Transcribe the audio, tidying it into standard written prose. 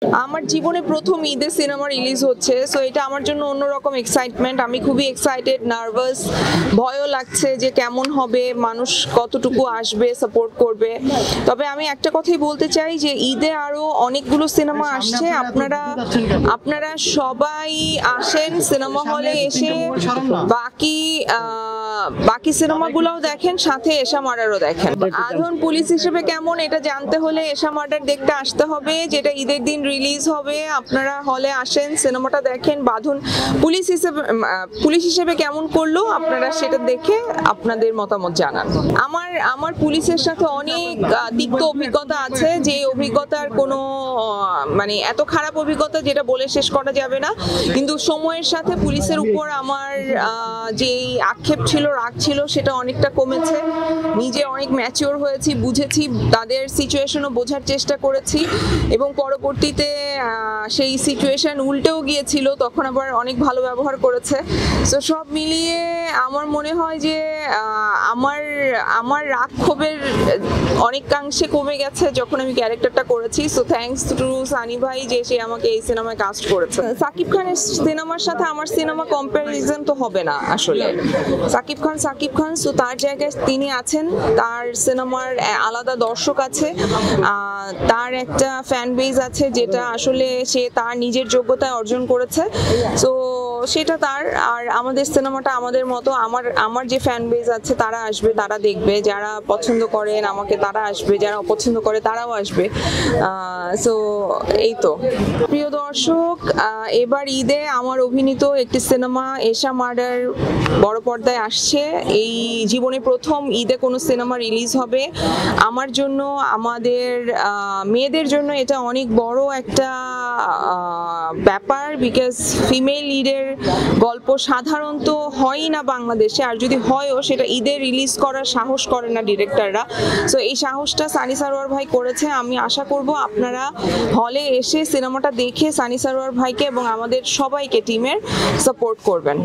আমার জীবনে প্রথম ঈদে সিনেমা রিলিজ হচ্ছে, সো এটা আমার জন্য অন্যরকম এক্সাইটমেন্ট। আমি খুবই এক্সাইটেড, নার্ভাস, ভয়ও লাগছে যে কেমন হবে, মানুষ কতটুকু আসবে, সাপোর্ট করবে। তবে আমি একটা কথাই বলতে চাই যে ঈদে আরো অনেকগুলো সিনেমা আসছে, আপনারা সবাই আসেন সিনেমা হলে এসে বাকি সিনেমাগুলোও দেখেন, সাথে এশা মার্ডারও দেখেন। আধুন পুলিশ হিসেবে কেমন এটা জানতে হলে এশা মার্ডার দেখতে আসতে হবে, যেটা ঈদের দিন রিলিজ হবে। আপনারা হলে আসেন, সিনেমাটা দেখেন। বাঁধন পুলিশ হিসেবে কেমন করলো আপনারা সেটা দেখে আপনাদের মতামত জানান। আমার পুলিশের সাথে অনেক তিক্ত অভিজ্ঞতা আছে, যে অভিজ্ঞতার কোনো মানে এত খারাপ অভিজ্ঞতা যেটা বলে শেষ করা যাবে না। কিন্তু সময়ের সাথে পুলিশের উপর আমার যে আক্ষেপ ছিল, রাগ ছিল, সেটা অনেকটা কমেছে। নিজে অনেক ম্যাচিওর হয়েছি, বুঝেছি, তাদের সিচুয়েশনও বোঝার চেষ্টা করেছি, এবং পরবর্তীতে সেই সিচুয়েশন উল্টেও গিয়েছিল, তখন আবার অনেক ভালো ব্যবহার করেছে। সো সব মিলিয়ে আমার মনে হয় যে আমার রাগ ক্ষোভের অনেকাংশে কমে গেছে যখন আমি ক্যারেক্টারটা করেছি। সো থ্যাঙ্কস টু সানি ভাই যে সে আমাকে এই সিনেমায় কাস্ট করেছে। সাকিব খানের সিনেমার সাথে আমার সিনেমা কম্প্যারিজন তো হবে না আসলে। সাকিব খান, সো তার জায়গায় তিনি আছেন, তার সিনেমার আলাদা দর্শক আছে, তার একটা ফ্যান বেজ আছে, যেটা আসলে সে তার নিজের যোগ্যতায় অর্জন করেছে। সো সেটা তার, আর আমাদের সিনেমাটা আমাদের মতো। আমার যে ফ্যান বেজ আছে তারা আসবে, তারা দেখবে, যারা পছন্দ করেন আমাকে তারা আসবে, যারা অপছন্দ করে তারাও আসবে। সো এই তো প্রিয় দর্শক, এবার ঈদে আমার অভিনীত একটি সিনেমা এশা মার্ডার বড় পর্দায় আসছে। এই জীবনে প্রথম ঈদে কোনো সিনেমা রিলিজ হবে। আমার জন্য, আমাদের মেয়েদের জন্য এটা অনেক বড় একটা ব্যাপার, বিকজ ফিমেল লিডের গল্প সাধারণত হয়ই না বাংলাদেশে, আর যদি হয়ও সেটা ঈদে রিলিজ করার সাহস করে না ডিরেক্টররা। সো এই সাহসটা সানি সারোয়ার ভাই করেছে। আমি আশা করব আপনারা হলে এসে সিনেমাটা দেখে সানি সারোয়ার ভাইকে এবং আমাদের সবাইকে টিমের সাপোর্ট করবেন।